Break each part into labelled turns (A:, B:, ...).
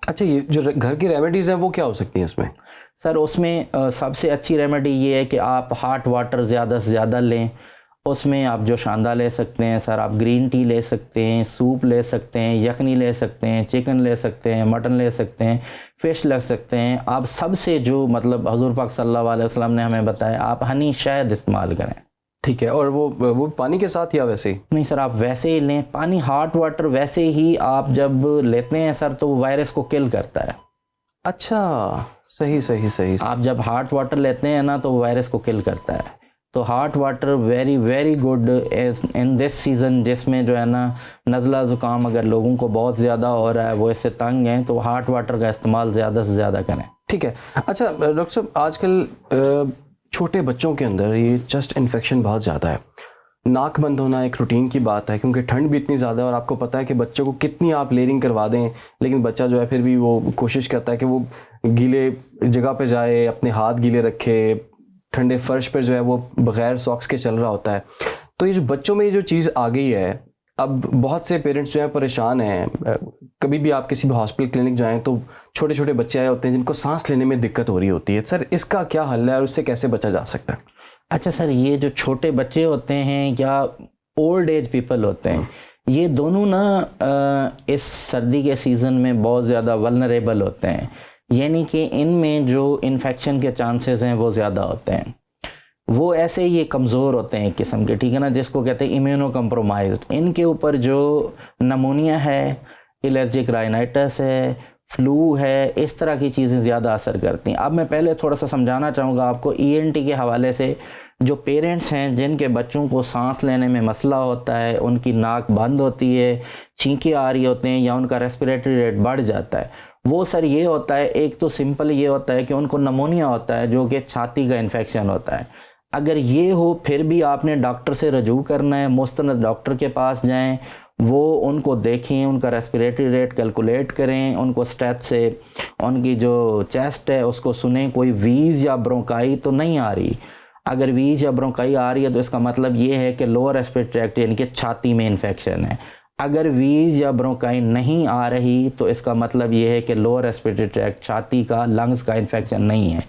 A: अच्छा, ये जो घर की रेमेडीज़ हैं वो क्या हो सकती हैं इसमें?
B: सर उसमें सबसे अच्छी रेमेडी ये है कि आप हॉट वाटर ज़्यादा से ज़्यादा लें। उसमें आप जो शांदा ले सकते हैं सर, आप ग्रीन टी ले सकते हैं, सूप ले सकते हैं, यखनी ले सकते हैं, चिकन ले सकते हैं, मटन ले सकते हैं, फ़िश ले सकते हैं। आप सबसे जो मतलब हुज़ूर पाक सल्लल्लाहु अलैहि वसल्लम ने हमें बताया, आप हनी शहद इस्तेमाल करें।
A: ठीक है, और वो पानी के साथ या वैसे ही?
B: नहीं सर, आप वैसे ही लें पानी, हॉट वाटर वैसे ही आप जब लेते हैं सर तो वो वायरस को किल करता है।
A: अच्छा, सही सही सही।
B: आप जब हॉट वाटर लेते हैं ना तो वो वायरस को किल करता है। तो hot water very very good in this season, जिसमें जो है ना नज़ला ज़ुकाम अगर लोगों को बहुत ज़्यादा हो रहा है, वो इससे तंग हैं, तो हॉट वाटर का इस्तेमाल ज़्यादा से ज़्यादा करें।
A: ठीक है। अच्छा डॉक्टर साहब, आजकल छोटे बच्चों के अंदर ये चेस्ट इन्फेक्शन बहुत ज़्यादा है। नाक बंद होना एक रूटीन की बात है, क्योंकि ठंड भी इतनी ज़्यादा है और आपको पता है कि बच्चों को कितनी आप लेयरिंग करवा दें, लेकिन बच्चा जो है फिर भी वो कोशिश करता है कि वो गीले जगह पे जाए, अपने हाथ गीले रखे, ठंडे फर्श पर जो है वो बग़ैर सॉक्स के चल रहा होता है। तो ये जो बच्चों में ये जो चीज़ आ गई है, अब बहुत से पेरेंट्स जो हैं परेशान हैं। कभी भी आप किसी भी हॉस्पिटल क्लिनिक जाएं तो छोटे छोटे बच्चे आए होते हैं जिनको सांस लेने में दिक्कत हो रही होती है। सर इसका क्या हल है और उससे कैसे बचा जा सकता है?
B: अच्छा सर, ये जो छोटे बच्चे होते हैं या ओल्ड एज पीपल होते हैं, ये दोनों ना इस सर्दी के सीज़न में बहुत ज़्यादा वल्नरेबल होते हैं, यानी कि इनमें जो इन्फेक्शन के चांसेस हैं वो ज़्यादा होते हैं। वो ऐसे ये कमज़ोर होते हैं एक किस्म के, ठीक है ना, जिसको कहते हैं इम्यूनो कम्प्रोमाइज्ड। इनके ऊपर जो नमोनिया है, एलर्जिक राइनाइटिस है, फ्लू है, इस तरह की चीज़ें ज़्यादा असर करती हैं। अब मैं पहले थोड़ा सा समझाना चाहूँगा आपको ईएनटी के हवाले से। जो पेरेंट्स हैं जिनके बच्चों को सांस लेने में मसला होता है, उनकी नाक बंद होती है, छींकें आ रही होते हैं या उनका रेस्पिरेटरी रेट बढ़ जाता है, वो सर ये होता है, एक तो सिंपल ये होता है कि उनको नमोनिया होता है जो कि छाती का इन्फेक्शन होता है। अगर ये हो फिर भी आपने डॉक्टर से रजू करना है, मुस्तनद डॉक्टर के पास जाएं, वो उनको देखें, उनका रेस्पिरेटरी रेट कैलकुलेट करें, उनको स्ट्रेच से उनकी जो चेस्ट है उसको सुने, कोई वीज़ या ब्रोंकाई तो नहीं आ रही। अगर वीज़ या ब्रोंकाई आ रही है तो इसका मतलब ये है कि लोअर रेस्पिरेटरी ट्रैक्ट यानी कि छाती में इन्फेक्शन है। अगर वीज़ या ब्रोंकाई नहीं आ रही तो इसका मतलब ये है कि लोअर रेस्पिरेटरी ट्रैक्ट, छाती का, लंग्स का इन्फेक्शन नहीं है।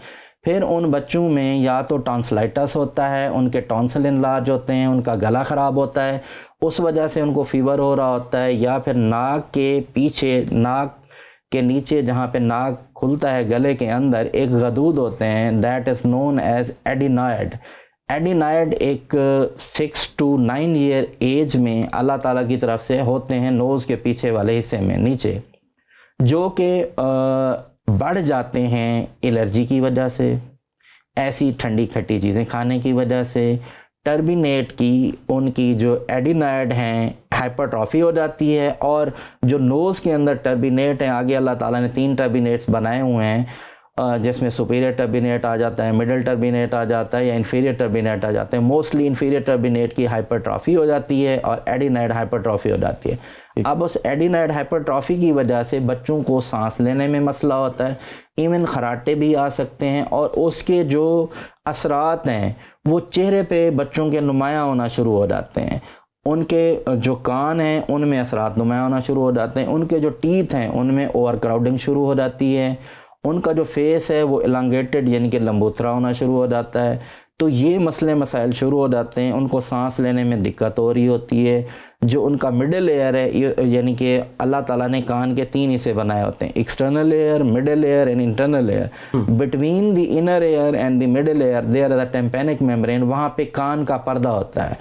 B: फिर उन बच्चों में या तो टॉन्सिलाइटिस होता है, उनके टॉन्सिल इनलार्ज होते हैं, उनका गला ख़राब होता है, उस वजह से उनको फ़ीवर हो रहा होता है, या फिर नाक के पीछे, नाक के नीचे जहाँ पे नाक खुलता है गले के अंदर, एक गदूद होते हैं, that is known as adenoid. Adenoid एक 6 to 9 ईयर एज में अल्लाह ताला की तरफ से होते हैं, नोज़ के पीछे वाले हिस्से में नीचे, जो कि बढ़ जाते हैं एलर्जी की वजह से, ऐसी ठंडी खट्टी चीज़ें खाने की वजह से, टर्बिनेट की उनकी जो एडिनॉइड हैं हाइपरट्रॉफी हो जाती है, और जो नोज़ के अंदर टर्बिनेट हैं, आगे अल्लाह ताला ने 3 टर्बिनेट्स बनाए हुए हैं, जिसमें सुपीरियर टर्बिनेट आ जाता है, मिडल टर्बिनेट आ जाता है या इन्फीरियर टर्बिनेट आ जाते हैं। मोस्टली इन्फीरियर टर्बिनेट की हाइपरट्रॉफी हो जाती है और एडिनॉइड हाइपरट्रॉफी हो जाती है। अब उस एडिनॉइड हाइपरट्रॉफी की वजह से बच्चों को सांस लेने में मसला होता है, इवन खराटे भी आ सकते हैं, और उसके जो असरात हैं वो चेहरे पे बच्चों के नुमायाँ होना शुरू हो जाते हैं। उनके जो कान हैं उनमें असरात नुमायाँ होना शुरू हो जाते हैं, उनके जो टीथ हैं उनमें ओवर क्राउडिंग शुरू हो जाती है, उनका जो फेस है वो एलांगेटेड यानी कि लंबोतरा होना शुरू हो जाता है। तो ये मसले मसाइल शुरू हो जाते हैं, उनको सांस लेने में दिक्कत हो रही होती है। जो उनका मिडल लेयर है, यानी कि अल्लाह ताला ने कान के 3 हिस्से बनाए होते हैं, external layer, middle layer and internal layer. Between the inner ear and the middle layer there is a tympanic membrane, वहाँ पे कान का पर्दा होता है।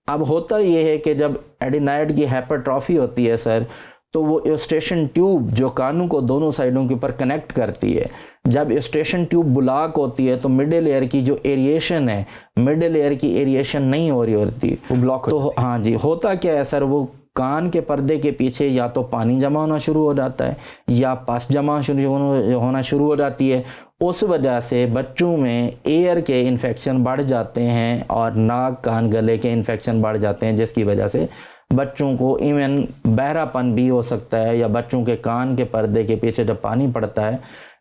B: अब होता ये है कि जब एडिनॉइड की हाइपरट्रॉफी होती है सर, तो वो एस्टेशन ट्यूब जो कानों को दोनों साइडों के ऊपर कनेक्ट करती है, जब एस्टेशन ट्यूब ब्लॉक होती है तो मिडिल एयर की जो एरिएशन है, मिडिल एयर की एरिएशन नहीं हो रही होती, वो ब्लॉक तो हाँ जी, होता क्या है सर, वो कान के पर्दे के पीछे या तो पानी जमा होना शुरू हो जाता है या पस जमा होना शुरू हो जाती है। उस वजह से बच्चों में एयर के इन्फेक्शन बढ़ जाते हैं और नाक, कान, गले के इन्फेक्शन बढ़ जाते हैं, जिसकी वजह से बच्चों को इवन बहरापन भी हो सकता है, या बच्चों के कान के पर्दे के पीछे जब पानी पड़ता है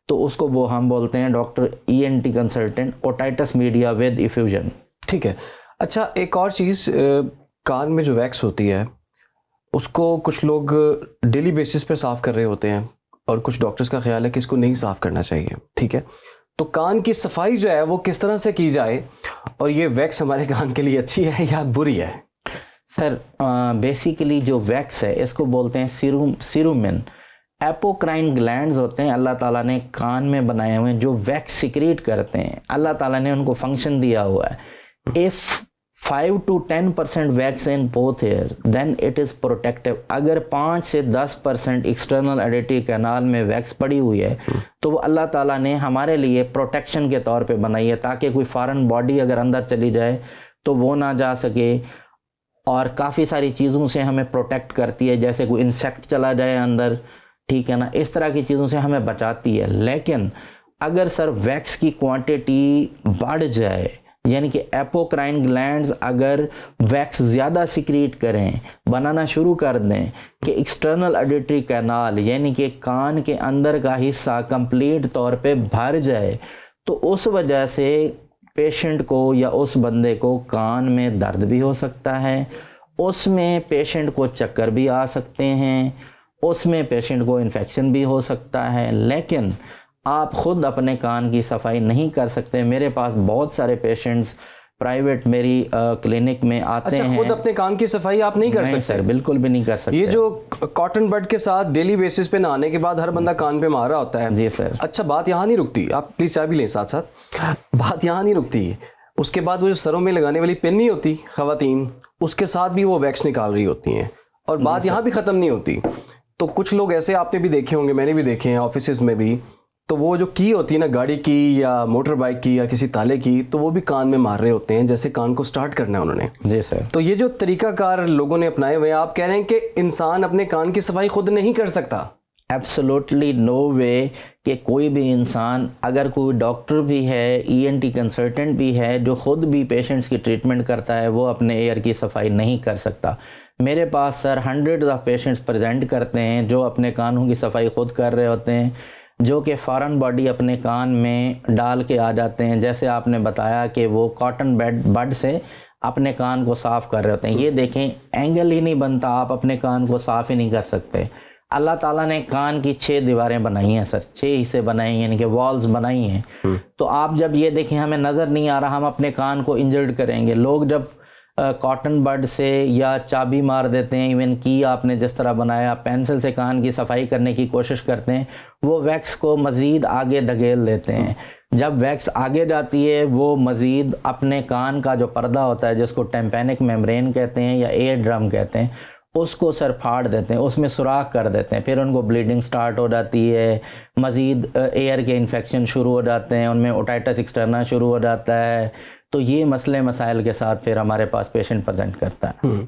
B: तो उसको वो हम बोलते हैं doctor ENT consultant otitis media with effusion.
A: ठीक है। अच्छा, एक और चीज़, कान में जो वैक्स होती है उसको कुछ लोग डेली बेसिस पे साफ़ कर रहे होते हैं, और कुछ डॉक्टर्स का ख्याल है कि इसको नहीं साफ़ करना चाहिए, ठीक है। तो कान की सफाई जो है वो किस तरह से की जाए, और ये वैक्स हमारे कान के लिए अच्छी है या बुरी है?
B: सर बेसिकली जो वैक्स है इसको बोलते हैं सीरुमिन। एपोक्राइन ग्लैंड्स होते हैं अल्लाह ताला ने कान में बनाए हुए हैं जो वैक्स सिक्रीट करते हैं। अल्लाह ताला ने उनको फंक्शन दिया हुआ है। If 5 to 10% wax in both ear then it is protective. अगर 5 से 10% एक्सटर्नल ऑडिटरी कैनाल में वैक्स पड़ी हुई है तो वो अल्लाह ताला ने हमारे लिए प्रोटेक्शन के तौर पे बनाई है, ताकि कोई फॉरेन बॉडी अगर अंदर चली जाए तो वो ना जा सके। और काफ़ी सारी चीज़ों से हमें प्रोटेक्ट करती है, जैसे कोई इंसेक्ट चला जाए अंदर, ठीक है ना, इस तरह की चीज़ों से हमें बचाती है। लेकिन अगर सर वैक्स की क्वांटिटी बढ़ जाए, यानी कि एपोक्राइन ग्लैंड्स अगर वैक्स ज़्यादा सिक्रीट करें, बनाना शुरू कर दें कि एक्सटर्नल ऑडिटरी कैनाल यानी कि कान के अंदर का हिस्सा कंप्लीट तौर पे भर जाए, तो उस वजह से पेशेंट को या उस बंदे को कान में दर्द भी हो सकता है, उसमें पेशेंट को चक्कर भी आ सकते हैं, उसमें पेशेंट को इन्फेक्शन भी हो सकता है। लेकिन आप ख़ुद अपने कान की सफाई नहीं कर सकते। मेरे पास बहुत सारे पेशेंट्स प्राइवेट मेरी क्लिनिक में आते हैं।
A: खुद अपने कान की सफाई आप नहीं कर सकते?
B: सर बिल्कुल भी नहीं कर सकते।
A: ये जो कॉटन बड के साथ डेली बेसिस पे नहाने के बाद हर बंदा कान पे मार रहा होता है।
B: जी सर।
A: अच्छा, बात यहाँ नहीं रुकती, आप प्लीज़ चाय भी लें साथ साथ। बात यहाँ नहीं रुकती, उसके बाद वो जो सरों में लगाने वाली पिन नहीं होती ख़वातीन, उसके साथ भी वो वैक्स निकाल रही होती हैं, और बात यहाँ भी ख़त्म नहीं होती। तो कुछ लोग ऐसे आपने भी देखे होंगे, मैंने भी देखे हैं ऑफिस में भी, तो वो जो की होती है ना गाड़ी की या मोटर बाइक की या किसी ताले की, तो वो भी कान में मार रहे होते हैं जैसे कान को स्टार्ट करना है उन्होंने।
B: जी सर।
A: तो ये जो तरीकाकार लोगों ने अपनाए हुए, आप कह रहे हैं कि इंसान अपने कान की सफाई खुद नहीं कर सकता?
B: एब्सोल्युटली नो वे कि कोई भी इंसान, अगर कोई डॉक्टर भी है, ENT कंसल्टेंट भी है जो ख़ुद भी पेशेंट्स की ट्रीटमेंट करता है, वो अपने एयर की सफाई नहीं कर सकता। मेरे पास sir hundreds of patients present करते हैं जो अपने कानों की सफाई खुद कर रहे होते हैं, जो कि फॉरेन बॉडी अपने कान में डाल के आ जाते हैं। जैसे आपने बताया कि वो कॉटन बड से अपने कान को साफ़ कर रहे होते हैं। ये देखें, एंगल ही नहीं बनता, आप अपने कान को साफ़ ही नहीं कर सकते। अल्लाह ताला ने कान की 6 दीवारें बनाई हैं सर, 6 हिस्से बनाए हैं, यानी कि वॉल्स बनाई हैं। तो आप जब ये देखें, हमें नज़र नहीं आ रहा, हम अपने कान को इंजर्ड करेंगे। लोग जब कॉटन बड से या चाबी मार देते हैं, इवन की आपने जिस तरह बनाया, पेंसिल से कान की सफाई करने की कोशिश करते हैं, वो वैक्स को मज़ीद आगे धकेल देते हैं। जब वैक्स आगे जाती है, वो मज़ीद अपने कान का जो पर्दा होता है, जिसको टेम्पेनिक मेम्ब्रेन कहते हैं या एयर ड्रम कहते हैं, उसको सर फाड़ देते हैं, उसमें सुराख कर देते हैं। फिर उनको ब्लीडिंग स्टार्ट हो जाती है, मज़ीद एयर के इन्फेक्शन शुरू हो जाते हैं, उनमें ओटाइटिस एक्सटर्ना शुरू हो जाता है। तो ये मसले मसाइल के साथ फिर हमारे पास पेशेंट प्रेजेंट करता है।